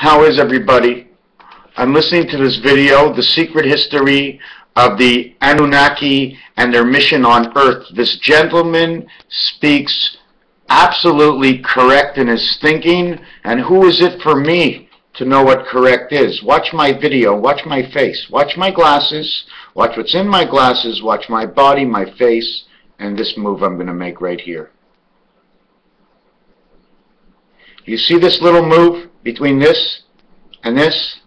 How is everybody? I'm listening to this video, The Secret History of the Anunnaki and Their Mission on Earth. This gentleman speaks absolutely correct in his thinking, and who is it for me to know what correct is? Watch my video, watch my face, watch my glasses, watch what's in my glasses, watch my body, my face, and this move I'm going to make right here. You see this little move between this and this?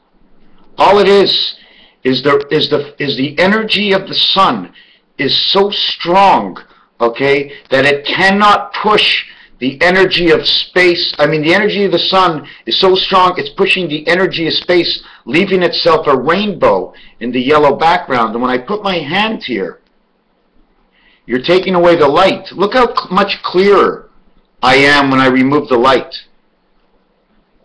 All it is the energy of the sun is so strong, okay, that it cannot push the energy of space. I mean, the energy of the sun is so strong, it's pushing the energy of space, leaving itself a rainbow in the yellow background. And when I put my hand here, you're taking away the light. Look how much clearer I am when I remove the light.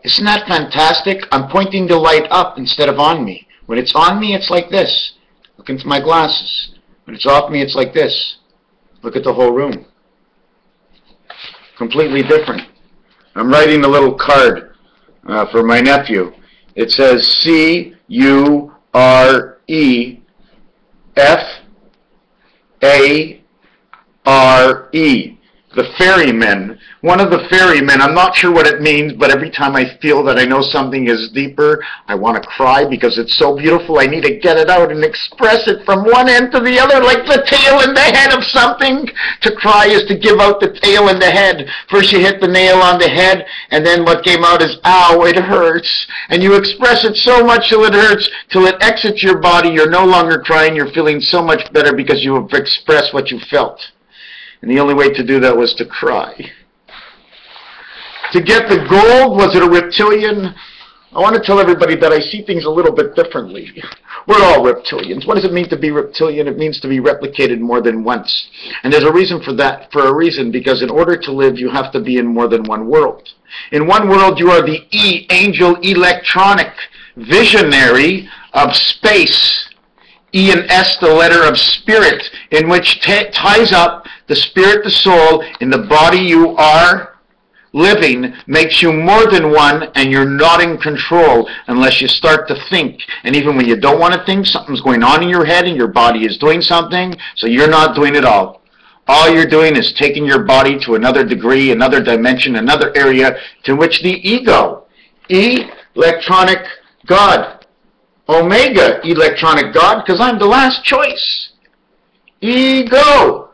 Isn't that fantastic? I'm pointing the light up instead of on me. When it's on me, it's like this. Look into my glasses. When it's off me, it's like this. Look at the whole room. Completely different. I'm writing a little card for my nephew. It says C-U-R-E-F-A-R-E. The ferryman. One of the ferrymen. I'm not sure what it means, but every time I feel that I know something is deeper, I want to cry because it's so beautiful. I need to get it out and express it from one end to the other, like the tail and the head of something. To cry is to give out the tail and the head. First you hit the nail on the head, and then what came out is, ow, it hurts. And you express it so much till it hurts, till it exits your body. You're no longer crying. You're feeling so much better because you have expressed what you felt. And the only way to do that was to cry. To get the gold, was it a reptilian? I want to tell everybody that I see things a little bit differently. We're all reptilians. What does it mean to be reptilian? It means to be replicated more than once. And there's a reason for that, because in order to live, you have to be in more than one world. In one world, you are the angel electronic visionary of space. E and S, the letter of spirit, in which ties up the spirit, the soul, in the body you are living, makes you more than one, and you're not in control unless you start to think. And even when you don't want to think, something's going on in your head and your body is doing something, so you're not doing it all. All you're doing is taking your body to another degree, another dimension, another area, to which the ego, electronic God, Omega electronic God, because I'm the last choice. Ego.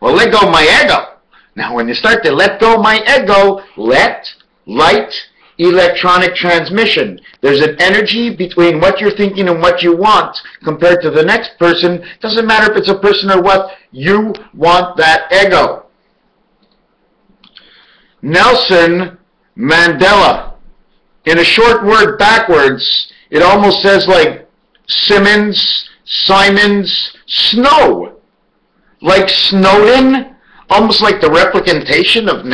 Well, let go of my ego. Now, when you start to let go of my ego, light, electronic transmission. There's an energy between what you're thinking and what you want compared to the next person. Doesn't matter if it's a person or what, you want that ego. Nelson Mandela. In a short word backwards, it almost says like Simons, Snow. Like Snowden, almost like the replicantation of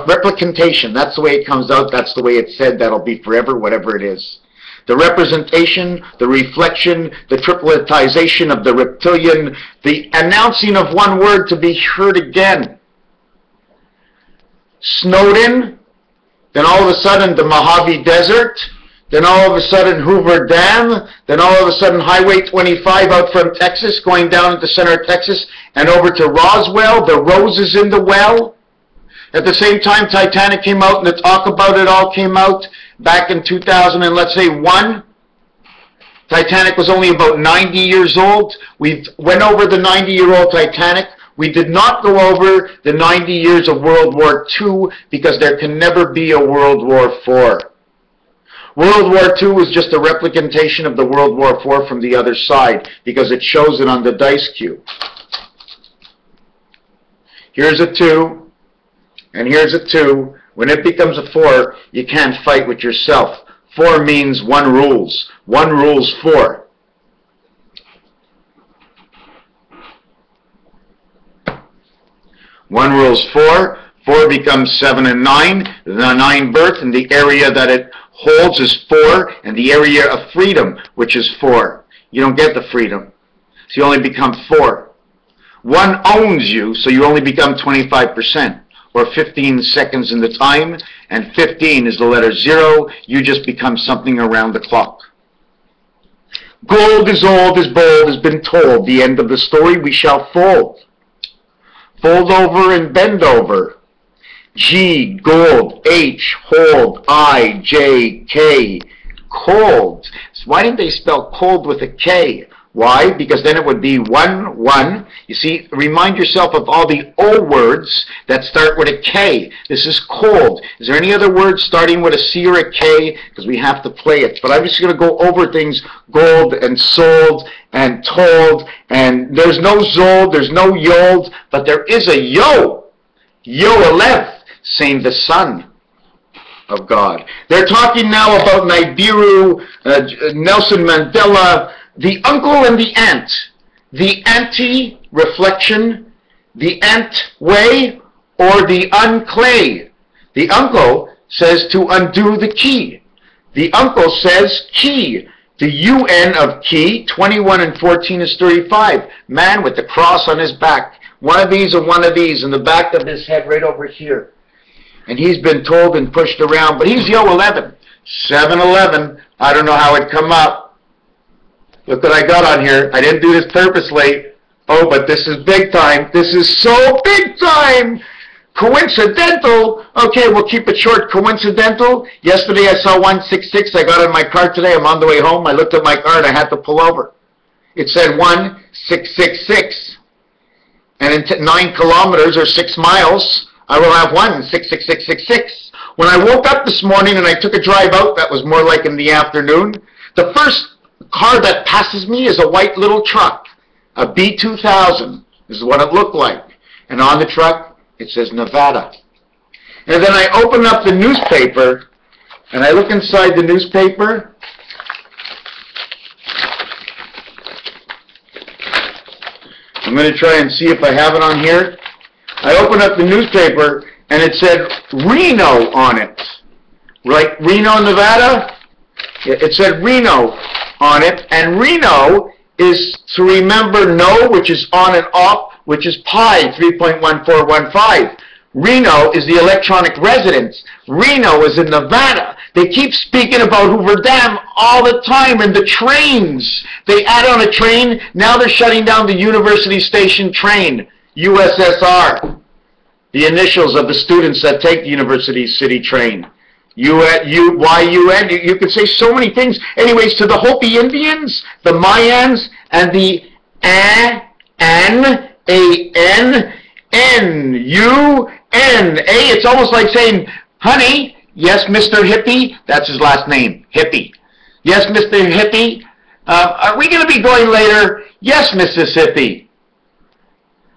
replicantation. That's the way it comes out. That's the way it's said. That'll be forever, whatever it is. The representation, the reflection, the tripletization of the reptilian, the announcing of one word to be heard again. Snowden, then all of a sudden the Mojave Desert, then all of a sudden Hoover Dam, then all of a sudden Highway 25 out from Texas, going down into center of Texas, and over to Roswell, the roses in the well. At the same time, Titanic came out, and the talk about it all came out back in 2000, and let's say 1. Titanic was only about 90 years old. We went over the 90-year-old Titanic. We did not go over the 90 years of World War II, because there can never be a World War IV. World War II was just a replicantation of the World War IV from the other side, because it shows it on the dice cube. Here's a 2, and here's a 2. When it becomes a 4, you can't fight with yourself. 4 means 1 rules. 1 rules 4. One rules 4. 4 becomes 7 and 9. The 9 birth, and the area that it holds is 4, and the area of freedom, which is 4. You don't get the freedom, so you only become 4. 1 owns you, so you only become 25%. or 15 seconds in the time, and 15 is the letter 0. You just become something around the clock. Gold is old, is bold, has been told. The end of the story, we shall fold. Fold over and bend over. G, gold. H, hold. I, J, K, cold. So why didn't they spell cold with a K? Why? Because then it would be 1, 1. You see, remind yourself of all the O words that start with a K. This is cold. Is there any other words starting with a C or a K? Because we have to play it. But I'm just going to go over things, gold and sold and told. And there's no zold, there's no yold, but there is a yo. Yo-Aleph, saying the son of God. They're talking now about Nibiru, Nelson Mandela, the uncle and the aunt, the anti-reflection, the ant way, or the unclay. The uncle says to undo the key. The uncle says key. The UN of key, 21 and 14 is 35. Man with the cross on his back. One of these and one of these in the back of his head right over here. And he's been told and pushed around, but he's Yo 11. 7-11, I don't know how it come up. Look what I got on here. I didn't do this purposely. Oh, but this is big time. This is so big time. Coincidental. Okay, we'll keep it short. Coincidental. Yesterday I saw 166. I got in my car today. I'm on the way home. I looked at my car and I had to pull over. It said 1666. And in 9 kilometers or 6 miles, I will have 166666. When I woke up this morning and I took a drive out, that was more like in the afternoon, the first car that passes me is a white little truck, a B2000. This is what it looked like. And on the truck, it says Nevada. And then I open up the newspaper, and I look inside the newspaper. I'm going to try and see if I have it on here. I open up the newspaper, and it said Reno on it. Right, Reno, Nevada? It said Reno on it, and Reno is to remember no, which is on and off, which is pi, 3.1415. Reno is the electronic residence. Reno is in Nevada. They keep speaking about Hoover Dam all the time, and the trains. They add on a train, now they're shutting down the University Station train, USSR, the initials of the students that take the University City train. YUN, you could say so many things. Anyways, to the Hopi Indians, the Mayans, and the N-A-N-N-U-N-A. It's almost like saying, honey, yes, Mr. Hippie. That's his last name, Hippie. Yes, Mr. Hippie. Are we going to be going later? Yes, Mississippi.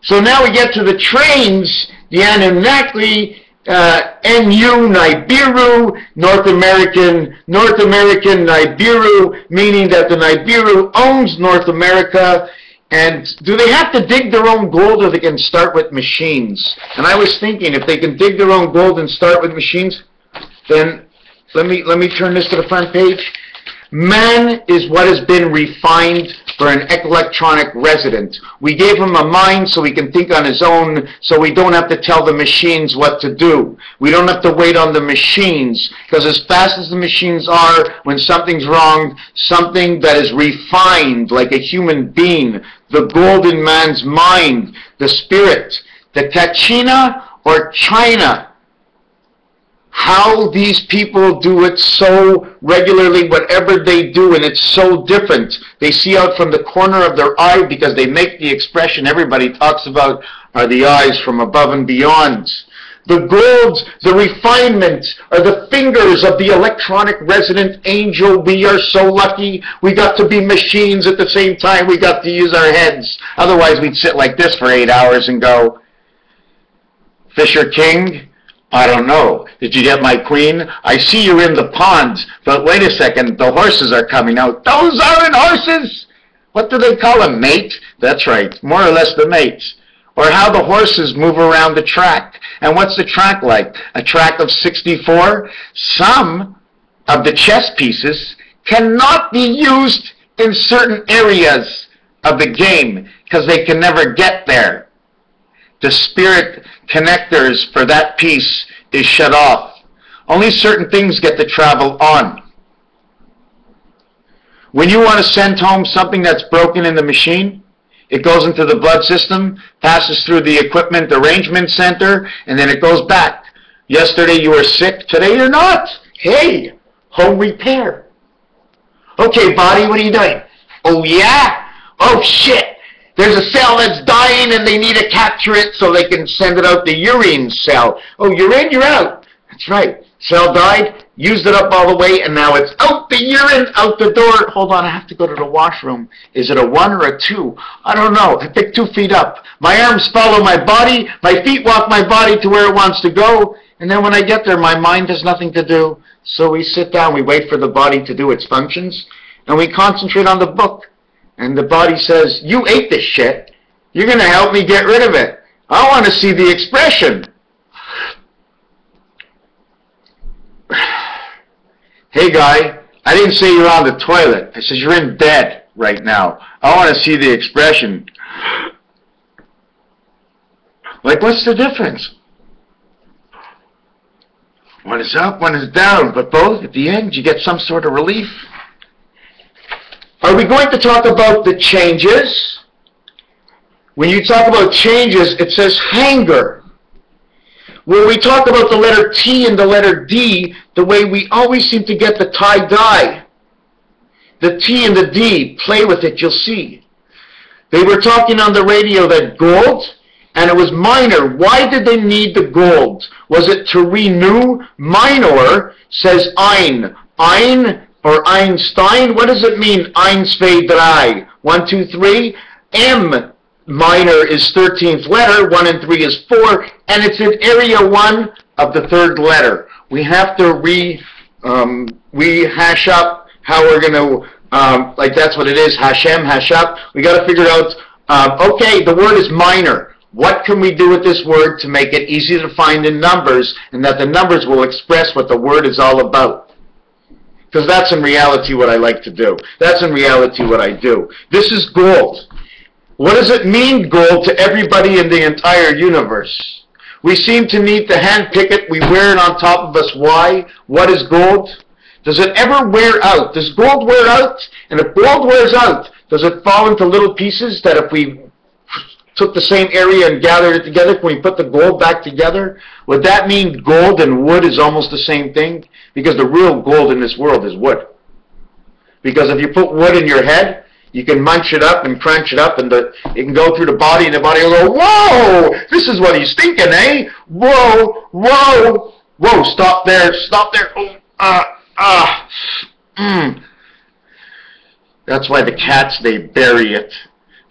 So now we get to the trains, the Anunnaki, NU Nibiru, North American Nibiru, meaning that the Nibiru owns North America. And do they have to dig their own gold, or they can start with machines? And I was thinking, if they can dig their own gold and start with machines, then let me turn this to the front page. Man is what has been refined for an electronic resident. We gave him a mind so he can think on his own, so we don't have to tell the machines what to do. We don't have to wait on the machines, because as fast as the machines are, when something's wrong, something that is refined like a human being, the golden man's mind, the spirit, the Kachina or China, how these people do it so regularly, whatever they do, and it's so different. They see out from the corner of their eye, because they make the expression everybody talks about are the eyes from above and beyond. The gold, the refinement, are the fingers of the electronic resident angel. We are so lucky. We got to be machines at the same time. We got to use our heads. Otherwise, we'd sit like this for 8 hours and go, Fisher King, I don't know. Did you get my queen? I see you in the pond, but wait a second, the horses are coming out. Those aren't horses! What do they call them, mate? That's right, more or less the mates. Or how the horses move around the track. And what's the track like? A track of 64? Some of the chess pieces cannot be used in certain areas of the game, because they can never get there. The spirit connectors for that piece is shut off. Only certain things get to travel on. When you want to send home something that's broken in the machine, it goes into the blood system, passes through the equipment arrangement center, and then it goes back. Yesterday you were sick, today you're not. Hey, home repair. Okay, body, what are you doing? Oh, yeah? Oh, shit. There's a cell that's dying and they need to capture it so they can send it out the urine cell. Oh, you're in, you're out. That's right. Cell died, used it up all the way, and now it's out the urine, out the door. Hold on, I have to go to the washroom. Is it a 1 or a 2? I don't know. I pick 2 feet up. My arms follow my body. My feet walk my body to where it wants to go. And then when I get there, my mind has nothing to do. So we sit down, we wait for the body to do its functions, and we concentrate on the book. And the body says, you ate this shit. You're going to help me get rid of it. I want to see the expression. Hey guy, I didn't say you're on the toilet. I said you're in bed right now. I want to see the expression. Like, what's the difference? One is up, one is down, but both, at the end, you get some sort of relief. Are we going to talk about the changes? When you talk about changes, it says hanger. When we talk about the letter T and the letter D, the way we always seem to get the tie-dye. The T and the D, play with it, you'll see. They were talking on the radio that gold, and it was minor. Why did they need the gold? Was it to renew? Minor says ein. Ein or Einstein, what does it mean? Eins, zwei, drei. 1, 2, 3. M minor is 13th letter, 1 and 3 is 4, and it's in area 1 of the 3rd letter. We have to rehash up how we're going to, like that's what it is, Hashem, hash up. We got to figure out, okay, the word is minor. What can we do with this word to make it easy to find in numbers, and that the numbers will express what the word is all about? Because that's in reality what I like to do. That's in reality what I do. This is gold. What does it mean, gold, to everybody in the entire universe? We seem to need to handpick it. We wear it on top of us. Why? What is gold? Does it ever wear out? Does gold wear out? And if gold wears out, does it fall into little pieces that if we took the same area and gathered it together, can we put the gold back together? Would that mean gold and wood is almost the same thing? Because the real gold in this world is wood. Because if you put wood in your head, you can munch it up and crunch it up, and it can go through the body, and the body will go, whoa, this is what he's thinking, eh? Whoa, whoa, whoa, stop there, oh, That's why the cats, they bury it.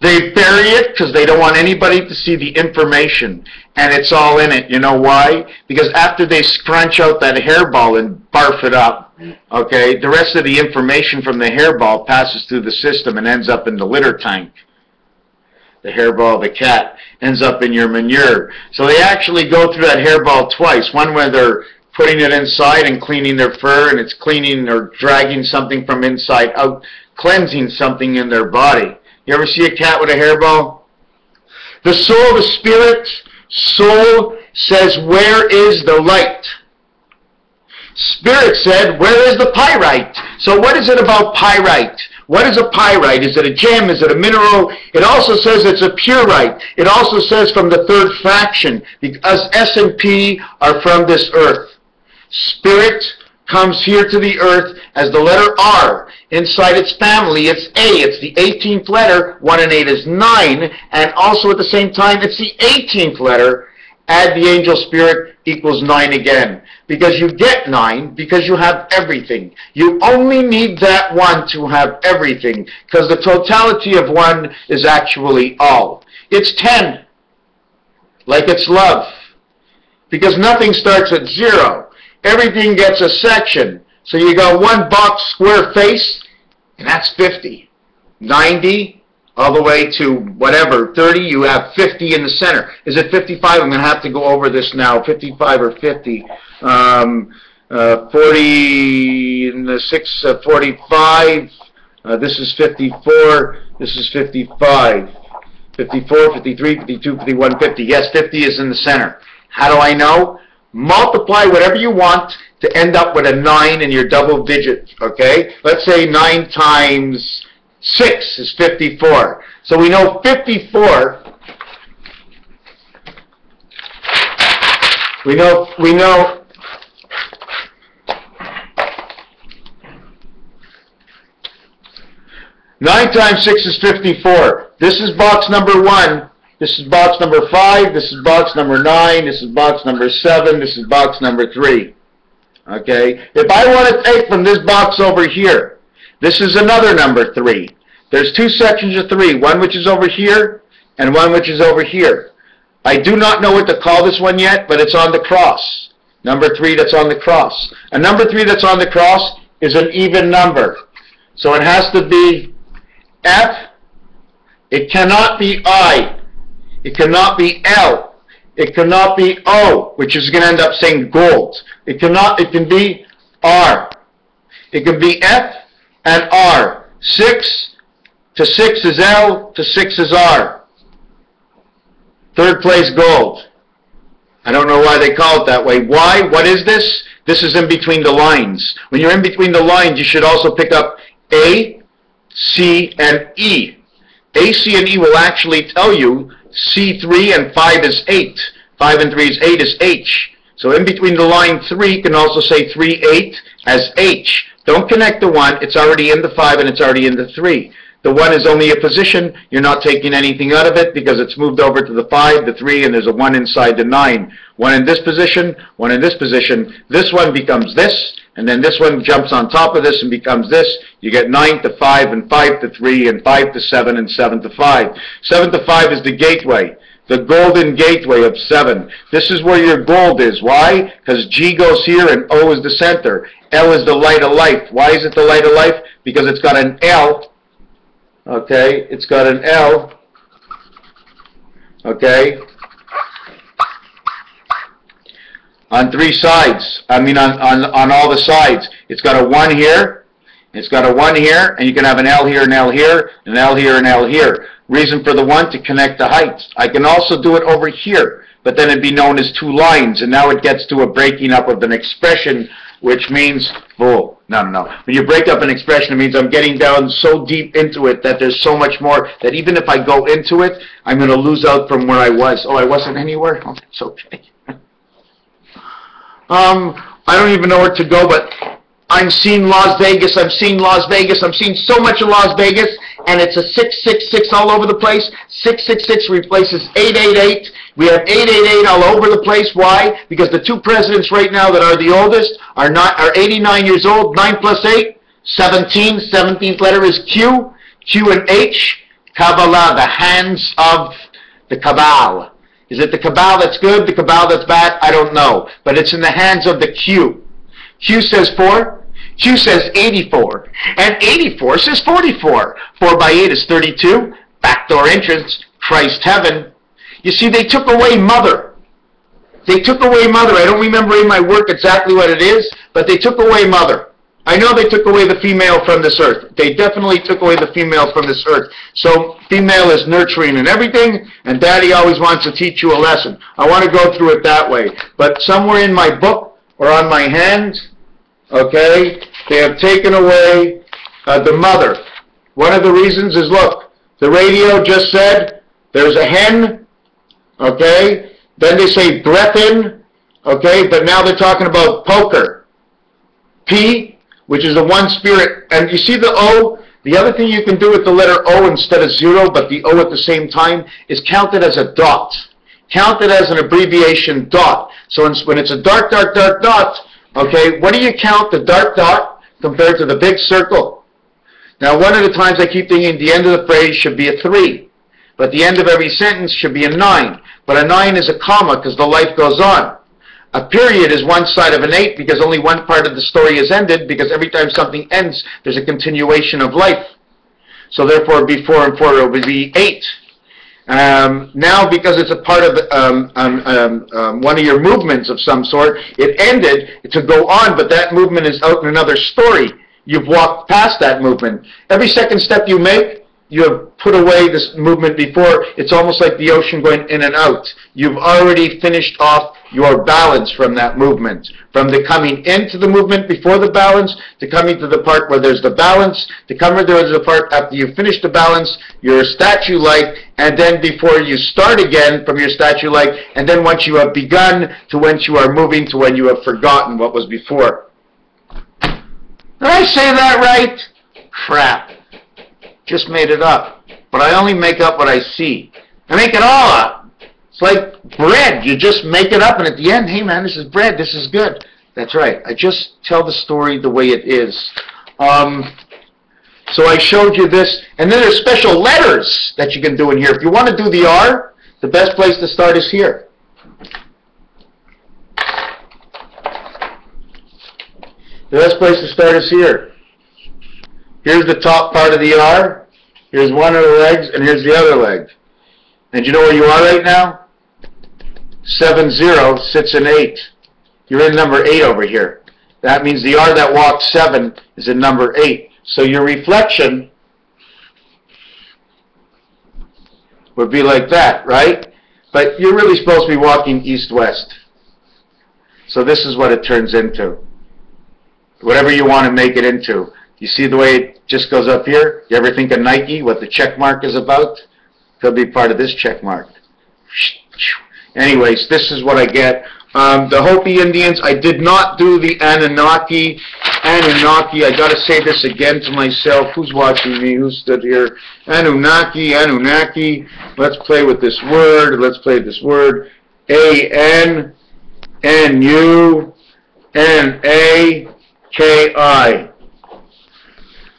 They bury it because they don't want anybody to see the information, and it's all in it. You know why? Because after they scrunch out that hairball and barf it up, okay, the rest of the information from the hairball passes through the system and ends up in the litter tank. The hairball of the cat ends up in your manure. So they actually go through that hairball twice. One where they're putting it inside and cleaning their fur, and it's cleaning or dragging something from inside out, cleansing something in their body. You ever see a cat with a hairball? The soul, the spirit, soul says, where is the light? Spirit said, where is the pyrite? So what is it about pyrite? What is a pyrite? Is it a gem? Is it a mineral? It also says it's a purite. It also says from the 3rd fraction, because S and P are from this earth. Spirit comes here to the earth as the letter R. Inside its family, it's A. It's the 18th letter. 1 and 8 is 9. And also at the same time, it's the 18th letter. Add the angel spirit equals 9 again. Because you get 9, because you have everything. You only need that 1 to have everything. Because the totality of 1 is actually all. It's 10. Like it's love. Because nothing starts at 0. Everything gets a section. So you got 1 box square face, and that's 50. 90, all the way to whatever, 30, you have 50 in the center. Is it 55? I'm going to have to go over this now. 55 or 50. 40 and the 6, 45. This is 54. This is 55. 54, 53, 52, 51, 50. Yes, 50 is in the center. How do I know? Multiply whatever you want to end up with a 9 in your double digit, okay? Let's say 9 times 6 is 54. So we know 54, we know 9 times 6 is 54. This is box number 1. This is box number 5. This is box number 9. This is box number 7. This is box number 3. Okay? If I want to take from this box over here, this is another number 3. There's 2 sections of 3. One which is over here and one which is over here. I do not know what to call this one yet, but it's on the cross. Number 3 that's on the cross. A number 3 that's on the cross is an even number. So it has to be F. It cannot be I. It cannot be L. It cannot be O, which is going to end up saying gold. It can be R. It can be F and R. 6 to 6 is L to 6 is R. Third place gold. I don't know why they call it that way. Why? What is this? This is in between the lines. When you're in between the lines, you should also pick up A, C, and E. A, C, and E will actually tell you C3 and 5 is 8. 5 and 3 is 8 is H. So in between the line 3 can also say 3, 8 as H. Don't connect the 1. It's already in the 5 and it's already in the 3. The 1 is only a position. You're not taking anything out of it because it's moved over to the 5, the 3, and there's a 1 inside the 9. 1 in this position, 1 in this position. This one becomes this, and then this one jumps on top of this and becomes this. You get 9 to 5 and 5 to 3 and 5 to 7 and 7 to 5. 7 to 5 is the gateway. The golden gateway of 7. This is where your gold is. Why? Because G goes here and O is the center. L is the light of life. Why is it the light of life? Because it's got an L. Okay, it's got an L. Okay. On 3 sides. I mean on all the sides. It's got a 1 here. It's got a 1 here, and you can have an L here, an L here, an L here, an L here. Reason for the 1 to connect the heights. I can also do it over here, but then it'd be known as 2 lines, and now it gets to a breaking up of an expression, which means, oh, no. When you break up an expression, it means I'm getting down so deep into it that there's so much more that even if I go into it, I'm going to lose out from where I was. Oh, I wasn't anywhere? Oh, it's okay. I don't even know where to go, but I'm seeing Las Vegas. I'm seeing Las Vegas. I'm seeing so much of Las Vegas, and it's a 666 all over the place. 666 replaces 888. We have 888 all over the place. Why? Because the 2 presidents right now that are the oldest are 89 years old. 9 plus 8, 17. 17th letter is Q. Q and H. Kabbalah, the hands of the Kabbalah. Is it the Kabbalah that's good, the Kabbalah that's bad? I don't know. But it's in the hands of the Q. Q says 4. Q says 84. And 84 says 44. 4 by 8 is 32. Backdoor entrance. Christ heaven. You see, they took away mother. They took away mother. I don't remember in my work exactly what it is, but they took away mother. I know they took away the female from this earth. They definitely took away the female from this earth. So female is nurturing and everything, and daddy always wants to teach you a lesson. I want to go through it that way. But somewhere in my book or on my hand, okay, they have taken away the mother. One of the reasons is, look, the radio just said there's a hen, okay, then they say breath in, okay, but now they're talking about poker. P, which is the one spirit, and you see the O? The other thing you can do with the letter O instead of 0, but the O at the same time, is count it as a dot. Count it as an abbreviation dot. So when it's a dark, dark, dark dot, okay, what do you count the dark dot compared to the big circle? Now, one of the times I keep thinking the end of the phrase should be a 3, but the end of every sentence should be a 9. But a 9 is a comma because the life goes on. A period is one side of an 8 because only one part of the story is ended, because every time something ends, there's a continuation of life. So therefore, it would be 4 and 4, it would be 8. Now, because it's a part of one of your movements of some sort, it ended to go on, but that movement is out in another story. You've walked past that movement. Every second step you make, you have put away this movement before. It's almost like the ocean going in and out. You've already finished off your balance from that movement. From the coming into the movement before the balance, to coming to the part where there's the balance, to coming to the part after you finish the balance, you're statue-like, and then before you start again from your statue-like, and then once you have begun to when you are moving to when you have forgotten what was before. Did I say that right? Crap. Just made it up. But I only make up what I see. I make it all up. It's like bread. You just make it up, and at the end, hey man, this is bread. This is good. That's right. I just tell the story the way it is. So I showed you this. And then there's special letters that you can do in here. If you want to do the R, the best place to start is here. The best place to start is here. Here's the top part of the R. Here's one of the legs, and here's the other leg. And you know where you are right now? 7-0 sits in 8. You're in number 8 over here. That means the R that walks 7 is in number 8. So your reflection would be like that, right? But you're really supposed to be walking east-west. So this is what it turns into. Whatever you want to make it into. You see the way it just goes up here? You ever think of Nike, what the check mark is about? Could be part of this check mark. Anyways, this is what I get. The Hopi Indians, I did not do the Anunnaki. Anunnaki, I got to say this again to myself. Who's watching me? Who stood here? Anunnaki, Anunnaki. Let's play with this word. Let's play with this word. A-N-N-U-N-A-K-I.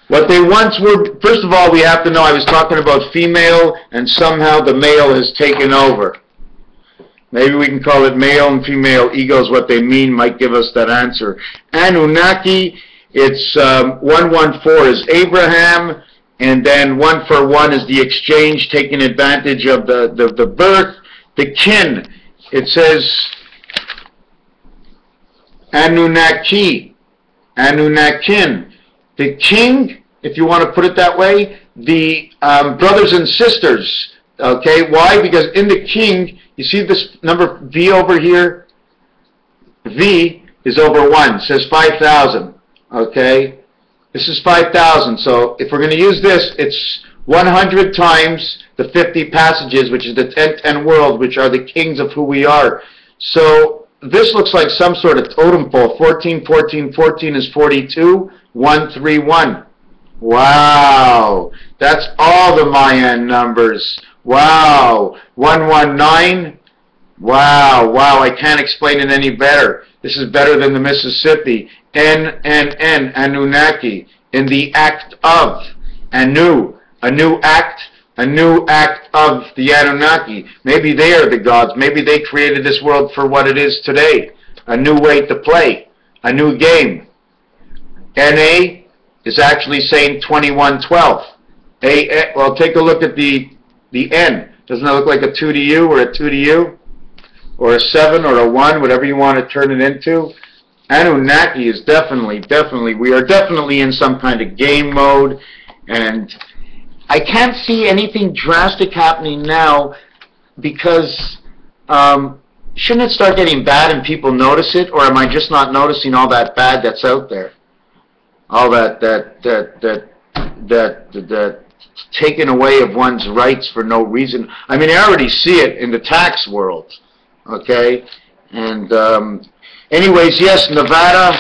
What they once were, first of all, we have to know, I was talking about female, and somehow the male has taken over. Maybe we can call it male and female egos. What they mean might give us that answer. Anunnaki, it's 114 is Abraham, and then 141 is the exchange, taking advantage of the birth. The kin, it says Anunnaki, Anunnakin. The king, if you want to put it that way, the brothers and sisters. Okay, why? Because in the king, you see this number V over here? V is over 1. It says 5,000. Okay? This is 5,000. So if we're going to use this, it's 100 times the 50 passages, which is the 10 world, which are the kings of who we are. So this looks like some sort of totem pole. 14, 14, 14 is 42. 131. Wow. That's all the Mayan numbers. Wow. 119. Wow. Wow. I can't explain it any better. This is better than the Mississippi. N, Anunnaki. In the act of. Anu. A new act of the Anunnaki. Maybe they are the gods. Maybe they created this world for what it is today. A new way to play. A new game. NA is actually saying 2112. Well, take a look at the N. Doesn't that look like a 2 to you or a 2 to you? Or a 7 or a 1, whatever you want to turn it into. Anunnaki is definitely, we are definitely in some kind of game mode. And I can't see anything drastic happening now because shouldn't it start getting bad and people notice it? Or am I just not noticing all that bad that's out there? All that taking away of one's rights for no reason. I mean, I already see it in the tax world, okay? And anyways, yes, Nevada,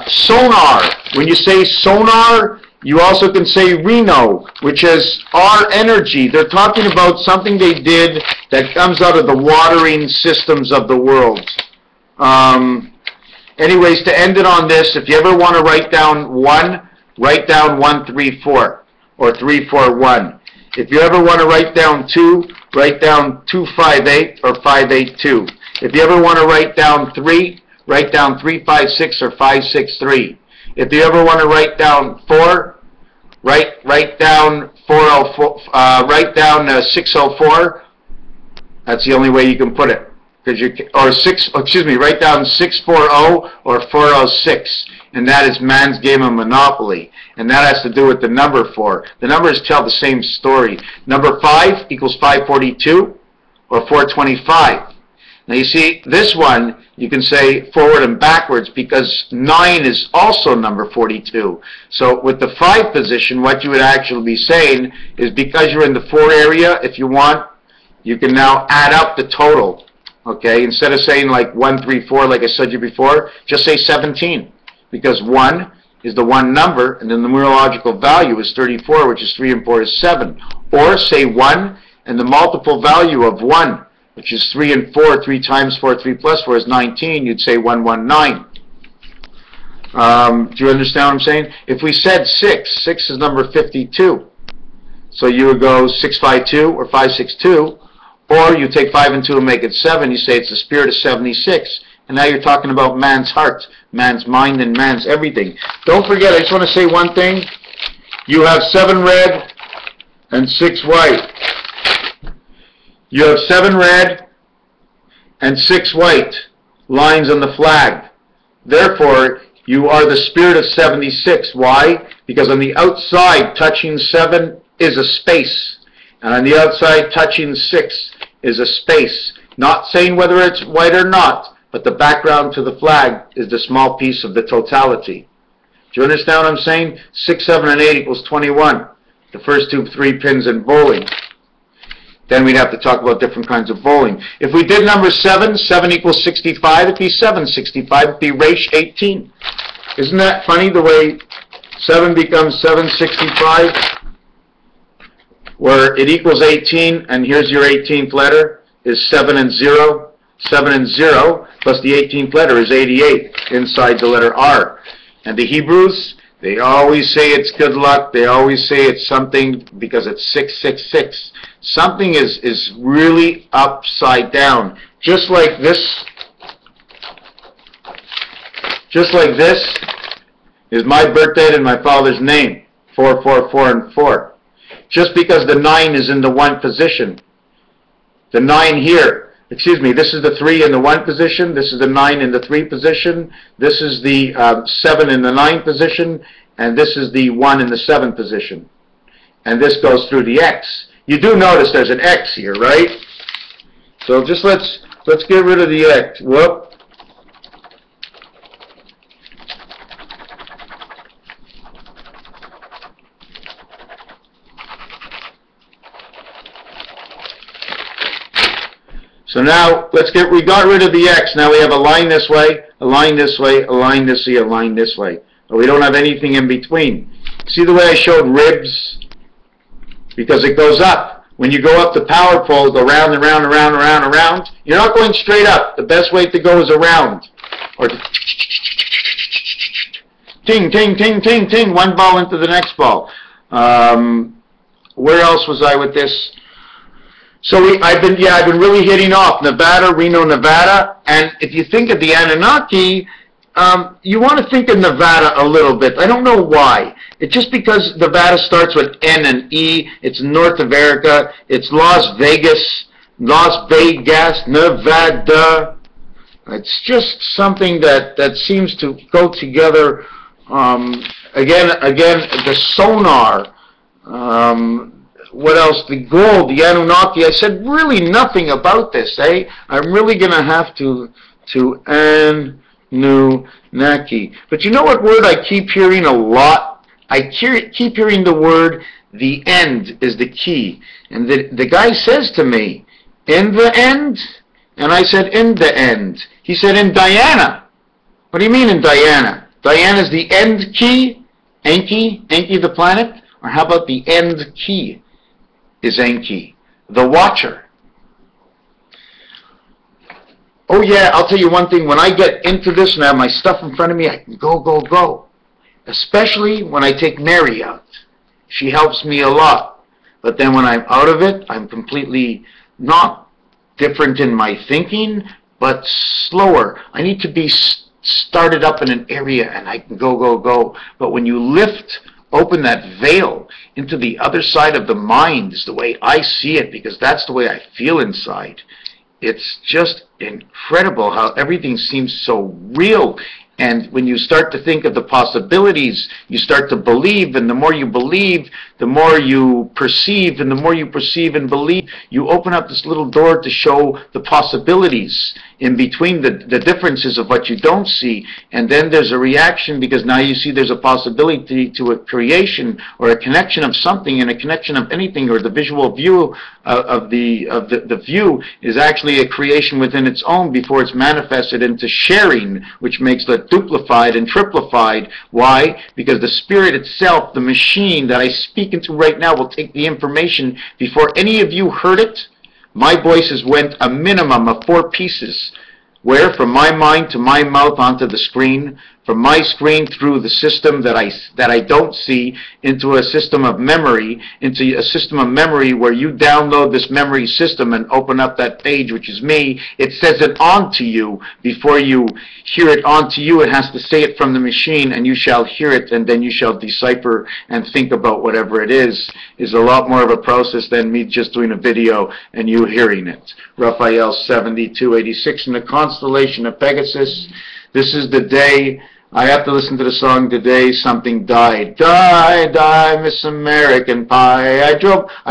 sonar. When you say sonar, you also can say Reno, which is our energy. They're talking about something they did that comes out of the watering systems of the world. Anyways, to end it on this, if you ever want to write down 1, write down 134 or 341. If you ever want to write down 2, write down 258 or 582. If you ever want to write down 3, write down 356 or 563. If you ever want to write down 4, write down 404. Write down 604. That's the only way you can put it. because or write down 640 or 406, and that is man's game of Monopoly, and that has to do with the number 4. The numbers tell the same story. Number 5 equals 542 or 425. Now you see, this one you can say forward and backwards because 9 is also number 42. So with the 5 position, what you would actually be saying is, because you're in the 4 area, if you want, you can now add up the total. Okay, instead of saying like 1, 3, 4, like I said to you before, just say 17, because 1 is the one number, and the numerological value is 34, which is 3 and 4 is 7. Or say 1, and the multiple value of 1, which is 3 and 4, 3 times 4, 3 plus 4 is 19, you'd say 119. Do you understand what I'm saying? If we said 6, 6 is number 52. So you would go 652 or 562, or you take 5 and 2 and make it 7, you say it's the spirit of 76. And now you're talking about man's heart, man's mind, and man's everything. Don't forget, I just want to say one thing. You have 7 red and 6 white. You have 7 red and 6 white lines on the flag. Therefore, you are the spirit of 76. Why? Because on the outside, touching 7 is a space. And on the outside, touching 6 is a space. Not saying whether it's white or not, but the background to the flag is the small piece of the totality. Do you understand what I'm saying? 6, 7, and 8 equals 21. The first 3 pins in bowling. Then we'd have to talk about different kinds of bowling. If we did number 7, 7 equals 65, it'd be 765, it'd be Reich 18. Isn't that funny, the way 7 becomes 765? Where it equals 18, and here's your 18th letter, is 7 and 0. 7 and 0 plus the 18th letter is 88 inside the letter R. And the Hebrews, they always say it's good luck. They always say it's something because it's 666. Something is really upside down. Just like this. Just like this is my birth date and my father's name. 4, 4, 4, and 4. Just because the 9 is in the 1 position. The 9 here. Excuse me, this is the 3 in the 1 position, this is the 9 in the 3 position, this is the 7 in the 9 position, and this is the 1 in the 7 position. And this goes through the X. You do notice there's an X here, right? So just let's get rid of the X. Whoop. So now, we got rid of the X. Now we have a line this way, a line this way, a line this way, a line this way. But we don't have anything in between. See the way I showed ribs? Because it goes up. When you go up the power pole, go round and round and round and round and round. You're not going straight up. The best way to go is around. Or ting, ting, ting, ting, ting, one ball into the next ball. Where else was I with this? So I've been really hitting off Nevada, Reno, Nevada, and if you think of the Anunnaki, you want to think of Nevada a little bit. I don't know why. It's just because Nevada starts with N and E. It's North America. It's Las Vegas, Nevada. It's just something that seems to go together. Again, the sonar. What else? The gold, the Anunnaki. I said really nothing about this, eh? I'm really going to have to Anunnaki. But you know what word I keep hearing a lot? I keep hearing the word, the end is the key. And the guy says to me, in the end? And I said, in the end. He said, in Diana. What do you mean in Diana? Diana's the end key? Enki? Enki the planet? Or how about the end key? Is Enki, the watcher. Oh yeah, I'll tell you one thing. When I get into this and I have my stuff in front of me, I can go, go, go. Especially when I take Mary out. She helps me a lot. But then when I'm out of it, I'm completely not different in my thinking, but slower. I need to be started up in an area and I can go, go, go. But when you open that veil into the other side of the mind, is the way I see it, because that's the way I feel inside. it's just incredible how everything seems so real. And when you start to think of the possibilities, you start to believe, and the more you believe, the more you perceive, and the more you perceive and believe, you open up this little door to show the possibilities in between, the differences of what you don't see. And then there's a reaction, because now you see there's a possibility to a creation or a connection of something, and a connection of anything, or the visual view of the view is actually a creation within its own before it's manifested into sharing, which makes the duplified and triplified. Why? Because the spirit itself, the machine that I speak into right now, will take the information before any of you heard it. My voices went a minimum of 4 pieces. Where? From my mind to my mouth onto the screen, from my screen through the system that I don't see, into a system of memory, where you download this memory system and open up that page, which is me. It says it onto you. Before you hear it onto you, it has to say it from the machine, and you shall hear it, and then you shall decipher and think about whatever it is a lot more of a process than me just doing a video and you hearing it. Raphael 7286 in the constellation of Pegasus. This is the day. I have to listen to the song today. Something died. Die, die, Miss American Pie. I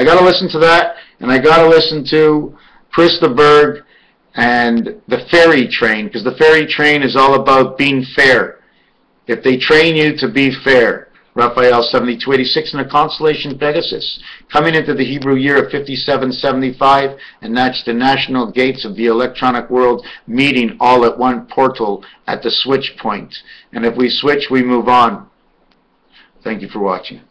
got to listen to that, and I got to listen to Krista Berg and the Fairy Train, because the Fairy Train is all about being fair. If they train you to be fair. Raphael 7286 in the constellation Pegasus, coming into the Hebrew year of 5775, and that's the national gates of the electronic world meeting all at one portal at the switch point. And if we switch, we move on. Thank you for watching.